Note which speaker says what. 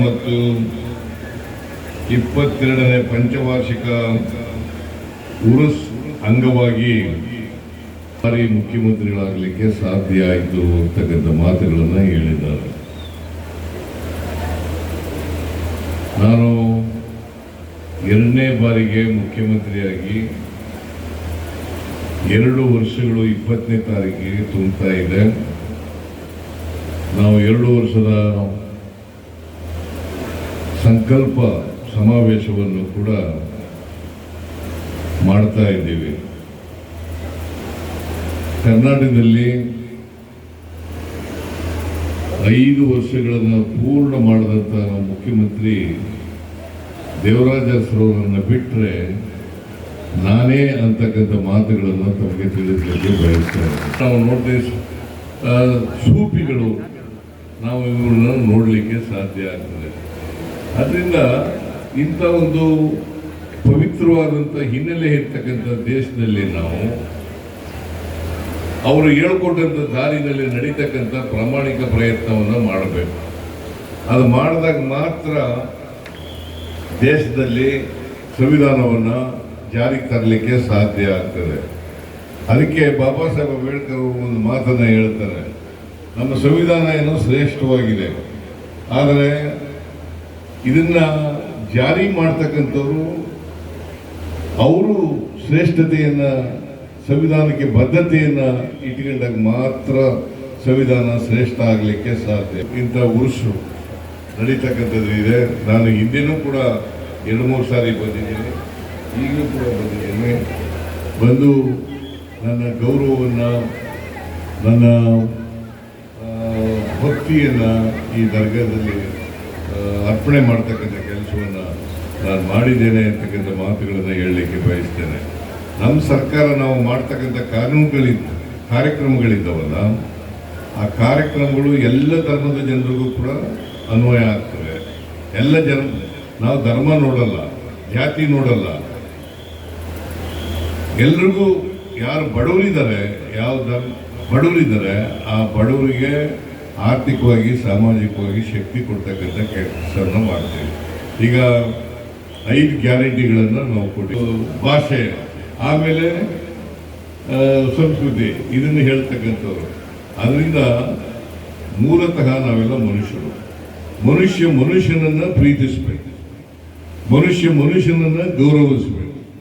Speaker 1: ಮತ್ತು 22ನೇ ಪಂಚವಾರ್ಷಿಕ ಉರುಸ್ ಅಂಗವಾಗಿ ಬಾರಿ ಮುಖ್ಯಮಂತ್ರಿಗಳಾಗಲಿಕ್ಕೆ ಸಾಧ್ಯ ಆಯಿತು ಅಂತಕ್ಕಂಥ ಮಾತುಗಳನ್ನು ಹೇಳಿದ್ದಾರೆ. ನಾನು 2ನೇ ಬಾರಿಗೆ ಮುಖ್ಯಮಂತ್ರಿಯಾಗಿ 2 ವರ್ಷಗಳು 20ನೇ ತಾರೀಕಿಗೆ ತುಂಬುತ್ತಾ ಇದೆ. ನಾವು 2 ವರ್ಷದ ಸಂಕಲ್ಪ ಸಮಾವೇಶವನ್ನು ಕೂಡ ಮಾಡ್ತಾ ಇದ್ದೀವಿ. ಕರ್ನಾಟಕದಲ್ಲಿ 5 ವರ್ಷಗಳನ್ನು ಪೂರ್ಣ ಮಾಡಿದಂಥ ಮುಖ್ಯಮಂತ್ರಿ ದೇವರಾಜ ಅರಸರವರನ್ನು ಬಿಟ್ಟರೆ ನಾನೇ ಅಂತಕ್ಕಂಥ ಮಾತುಗಳನ್ನು ತಮಗೆ ತಿಳಿಸಲಿಕ್ಕೆ ಬಯಸ್ತೇನೆ. ನಾವು ನೋಡ್ತೇವೆ ಸೂಪಿಗಳು ನಾವು ಇವುಗಳನ್ನ ನೋಡಲಿಕ್ಕೆ ಸಾಧ್ಯ ಆಗ್ತದೆ. ಅದರಿಂದ ಇಂಥ ಒಂದು ಪವಿತ್ರವಾದಂಥ ಹಿನ್ನೆಲೆ ಇರ್ತಕ್ಕಂಥ ದೇಶದಲ್ಲಿ ನಾವು ಅವರು ಹೇಳ್ಕೊಟ್ಟಂಥ ದಾರಿನಲ್ಲಿ ನಡೀತಕ್ಕಂಥ ಪ್ರಾಮಾಣಿಕ ಪ್ರಯತ್ನವನ್ನು ಮಾಡಬೇಕು. ಅದು ಮಾಡಿದಾಗ ಮಾತ್ರ ದೇಶದಲ್ಲಿ ಸಂವಿಧಾನವನ್ನು ಜಾರಿಗೆ ತರಲಿಕ್ಕೆ ಸಾಧ್ಯ ಆಗ್ತದೆ. ಅದಕ್ಕೆ ಬಾಬಾ ಸಾಹೇಬ್ ಅಂಬೇಡ್ಕರ್ ಒಂದು ಮಾತನ್ನು ಹೇಳ್ತಾರೆ, ನಮ್ಮ ಸಂವಿಧಾನ ಏನೋ ಶ್ರೇಷ್ಠವಾಗಿದೆ, ಆದರೆ ಇದನ್ನ ಜಾರಿ ಮಾಡ್ತಕ್ಕಂಥವ್ರು ಅವರು ಶ್ರೇಷ್ಠತೆಯನ್ನು ಸಂವಿಧಾನಕ್ಕೆ ಬದ್ಧತೆಯನ್ನು ಇಟ್ಕೊಂಡಾಗ ಮಾತ್ರ ಸಂವಿಧಾನ ಶ್ರೇಷ್ಠ ಆಗಲಿಕ್ಕೆ ಸಾಧ್ಯ. ಇಂಥ ಉರುಸು ನಡೀತಕ್ಕಂಥದ್ದು ಇದೆ. ನಾನು ಹಿಂದೆನೂ ಕೂಡ 2-3 ಸಾರಿ ಬಂದಿದ್ದೀನಿ, ಈಗಲೂ ಕೂಡ ಬಂದಿದ್ದೀನಿ. ಬಂದು ನನ್ನ ಗೌರವವನ್ನು, ನನ್ನ ಭಕ್ತಿಯನ್ನು ಈ ದರ್ಗಾದಲ್ಲಿ ಅರ್ಪಣೆ ಮಾಡ್ತಕ್ಕಂಥ ಕೆಲಸವನ್ನು ನಾನು ಮಾಡಿದ್ದೇನೆ ಅಂತಕ್ಕಂಥ ಮಾತುಗಳನ್ನು ಹೇಳಲಿಕ್ಕೆ ಬಯಸ್ತೇನೆ. ನಮ್ಮ ಸರ್ಕಾರ ನಾವು ಮಾಡ್ತಕ್ಕಂಥ ಕಾರ್ಯಕ್ರಮಗಳಿದ್ದಾವಲ್ಲ, ಆ ಕಾರ್ಯಕ್ರಮಗಳು ಎಲ್ಲ ಧರ್ಮದ ಜನರಿಗೂ ಕೂಡ ಅನ್ವಯ ಆಗ್ತವೆ. ಎಲ್ಲ ನಾವು ಧರ್ಮ ನೋಡಲ್ಲ, ಜಾತಿ ನೋಡಲ್ಲ, ಎಲ್ರಿಗೂ ಯಾರು ಬಡವರಿದ್ದಾರೆ, ಬಡವರಿದ್ದಾರೆ ಆ ಬಡವರಿಗೆ ಆರ್ಥಿಕವಾಗಿ ಸಾಮಾಜಿಕವಾಗಿ ಶಕ್ತಿ ಕೊಡ್ತಕ್ಕಂಥ ಕೆಲಸವನ್ನು ಮಾಡ್ತೀವಿ. ಈಗ 5 ಗ್ಯಾರಂಟಿಗಳನ್ನು ನಾವು ಕೊಟ್ಟಿದ್ದು, ಭಾಷೆ, ಆಮೇಲೆ ಸಂಸ್ಕೃತಿ, ಇದನ್ನು ಹೇಳ್ತಕ್ಕಂಥವ್ರು. ಅದರಿಂದ ಮೂಲತಃ ನಾವೆಲ್ಲ ಮನುಷ್ಯರು. ಮನುಷ್ಯನನ್ನು ಪ್ರೀತಿಸಬೇಕು, ಮನುಷ್ಯನನ್ನು ಗೌರವಿಸಬೇಕು.